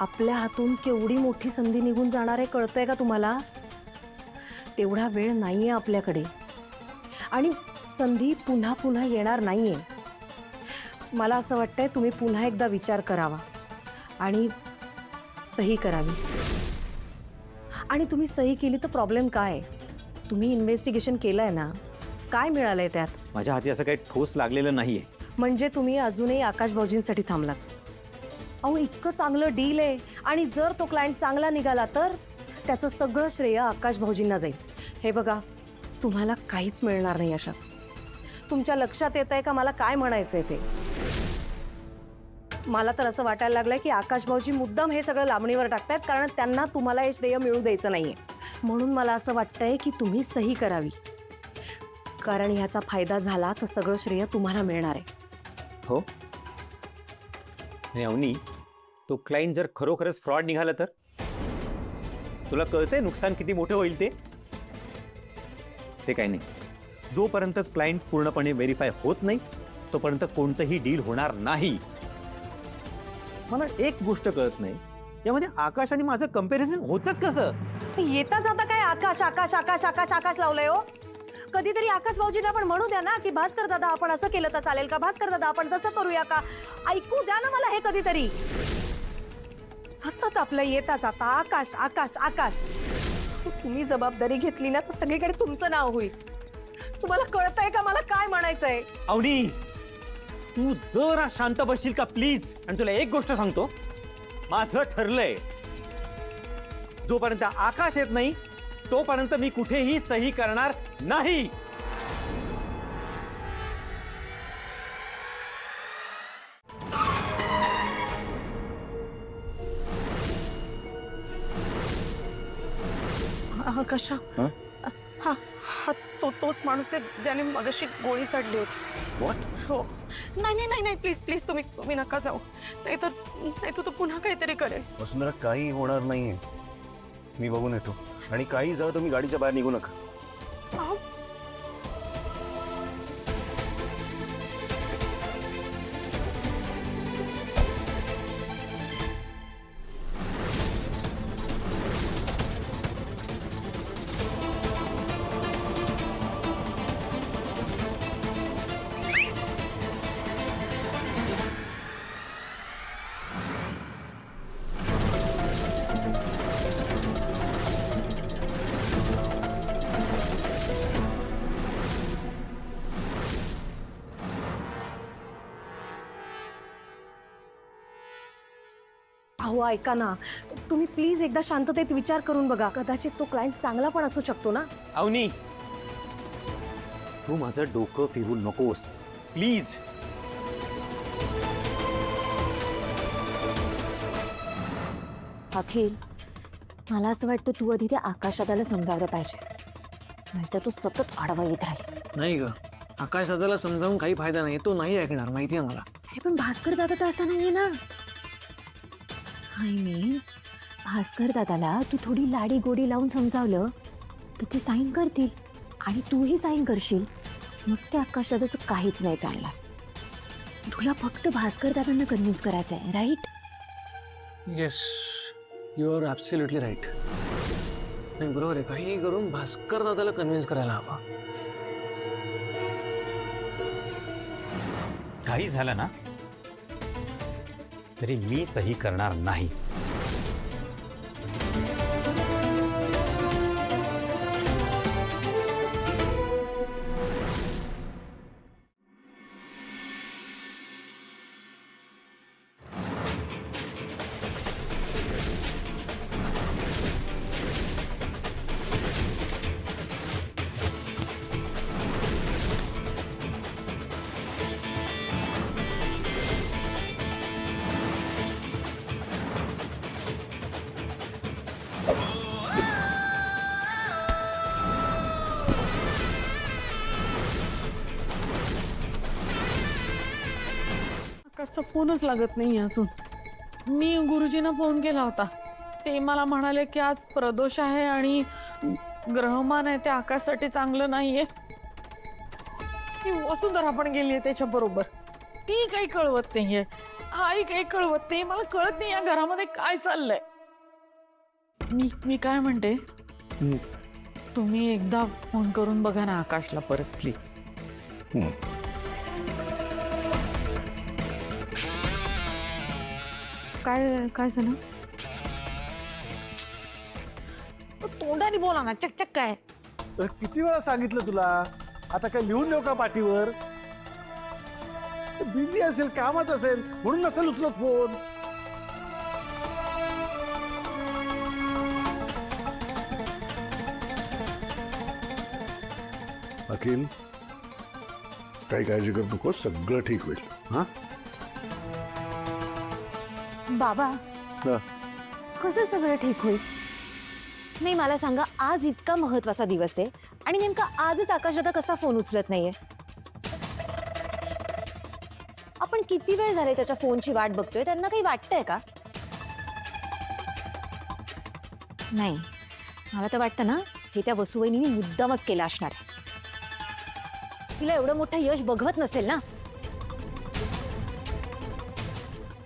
आपल्या हातून केवढी मोठी संधी निघून जाणार आहे कळतंय का तुम्हाला? तेवढा वेळ नाहीये आपल्याकडे आणि संधी पुन्हा पुन्हा येणार नाहीये. मला असं वाटतंय तुम्ही पुन्हा एकदा विचार करावा आणि सही करावी. आणि तुम्ही सही केली तर प्रॉब्लेम काय? तुम्ही इन्व्हेस्टिगेशन केलंय ना, काय मिळालंय त्यात? माझ्या हाती असं काही ठोस लागलेलं नाहीये. म्हणजे तुम्ही अजूनही आकाश भाऊजींसाठी थांबलात. अहो इतकं चांगलं डील आहे आणि जर तो क्लायंट चांगला निघाला तर त्याचं सगळं श्रेय आकाश भाऊजींना जाईल. हे बघा, तुम्हाला काहीच मिळणार नाही अशात. तुमच्या लक्षात येत आहे का मला काय म्हणायचंय ते? मला तर असं वाटायला लागलंय की आकाश भाऊजी मुद्दाम हे सगळं लांबणीवर टाकतायत कारण त्यांना तुम्हाला हे श्रेय मिळू द्यायचं नाहीये. म्हणून मला असं वाटतंय की तुम्ही सही करावी, कारण ह्याचा फायदा झाला तर सगळं श्रेय तुम्हाला मिळणार आहे. हो, आणि अवनी, तो क्लायंट जर खरोखरच फ्रॉड निघाला तर? तुला कळतंय नुकसान किती मोठं होईल ते? ते काही नाही, जोपर्यंत क्लायंट पूर्णपणे व्हेरीफाय होत नाही तोपर्यंत कोणतंही डील होणार नाही. मला एक गोष्ट कळत नाही, यामध्ये आकाश आणि माझं कंपॅरिझन होतच कसं? येता जाता काय आकाश आकाश आकाश आकाश आकाश लावलंय हो? कधीतरी आकाश भाऊजींना पण म्हणू द्या ना की भास्कर दादा आपण असं केलं तर चालेल का? भास्कर दादा आपण तसं करूया का? ऐकू द्या ना मला हे कधीतरी. सतत आपलं येता जाता आकाश आकाश आकाश. तुम्ही जबाबदारी घेतली ना तर सगळीकडे तुमचं नाव होईल. तुम्हाला कळतंय का मला काय म्हणायचंय? अवनी, तू जरा शांत बसशील का प्लीज? आणि तुला एक गोष्ट सांगतो, माझं ठरलंय, जोपर्यंत आकाश येत नाही तोपर्यंत मी कुठेही सही करणार नाही. कशा? हा हा तोच माणूस आहे ज्याने मगाशी गोळी साडली होती. What? हो. नाही प्लीज प्लीज तुम्ही नका जाऊ, नाही तो पुन्हा काहीतरी करेल. वसुंधरा, काही होणार नाहीये. मी बघून येतो, आणि काही झालं तुम्ही गाडीच्या बाहेर निघू नका. अहो, अहो ऐका ना, तुम्ही प्लीज एकदा शांततेत विचार करून बघा. कदाचित तो क्लायंट चांगला पण असू शकतो ना. अवनी, तू माझं डोकं फिरू नकोस प्लीज. अखिल, मला असं वाटतं तू आधी त्या आकाश दादाला समजावलं पाहिजे, नाहीतर तू सतत आडवा येत राहील. नाही ग, आकाश दादाला समजावून काही फायदा नाही, तो नाही ऐकणार, माहिती आहे मला. हे पण भास्कर दादा तर असं नाहीये ना. नाही, भास्कर दादाला तू थोडी लाडी गोडी लावून समजावलं तर ते साईन करतील आणि तूही साईन करशील, मग ते आकाश दादाचं काहीच नाही चालणार. तुला फक्त भास्कर दादांना कन्व्हिन्स करायचं आहे, right? Yes, you are absolutely right. नाही, बरोबर आहे, काही करून भास्कर दादाला कन्व्हिन्स करायला हवा. काही झालं ना तरी मी सही करणार नाही. आकाशचा फोनच लागत नाही अजून. मी गुरुजींना फोन केला होता, ते मला म्हणाले की आज प्रदोष आहे आणि ग्रहमान आहे, ते आकाशसाठी चांगलं नाहीये. ती वसुंधरा पण गेली आहे त्याच्याबरोबर, ती काही कळवत नाहीये. आई काही कळवत नाही, मला कळत नाही या घरामध्ये काय चाललंय. मी काय म्हणते, तुम्ही एकदा फोन करून बघा ना आकाशला परत प्लीज. काय काय झालं? तोंडाने बोला ना, चकचक काय. किती वेळा सांगितलं तुला, आता काय लिहून देऊ का पाठीवर? बिझी असेल, कामात असेल म्हणून नसेल उचलत फोन. अखिल, काही काळजी करू नकोस, सगळं ठीक होईल. हा बाबा, हा. कसं सगळं ठीक होईल? नाही, मला सांगा, आज इतका महत्वाचा दिवस आहे आणि नेमका आजच आकाश दादा कसा फोन उचलत नाहीये? आपण किती वेळ झाले त्याच्या फोनची वाट बघतोय, त्यांना काही वाटतंय का? नाही, मला तर वाटतं ना, हे त्या वसुवहिनीने मुद्दामच केलं असणार आहे. तिला एवढं मोठं यश बघवत नसेल ना.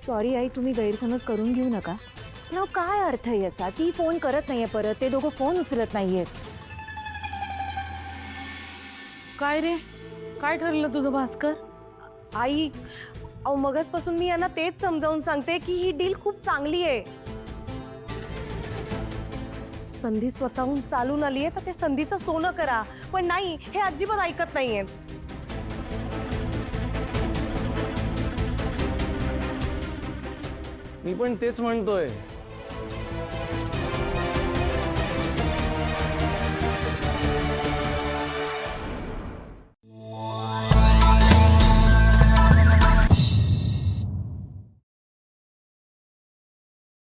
सॉरी आई, तुम्ही गैरसमज करून घेऊ नका. पण अहो, काय अर्थ आहे याचा? ती फोन करत नाहीये परत, ते दोघं फोन उचलत नाहीयेत. काय रे, काय ठरलं तुझं भास्कर? आई, अहो मगचपासून मी यांना तेच समजावून सांगते की ही डील खूप चांगली आहे. संधी स्वतःहून चालून आली आहे तर ते संधीचं सोनं करा, पण नाही, हे अजिबात ऐकत नाहीयेत. मी पण तेच म्हणतोय.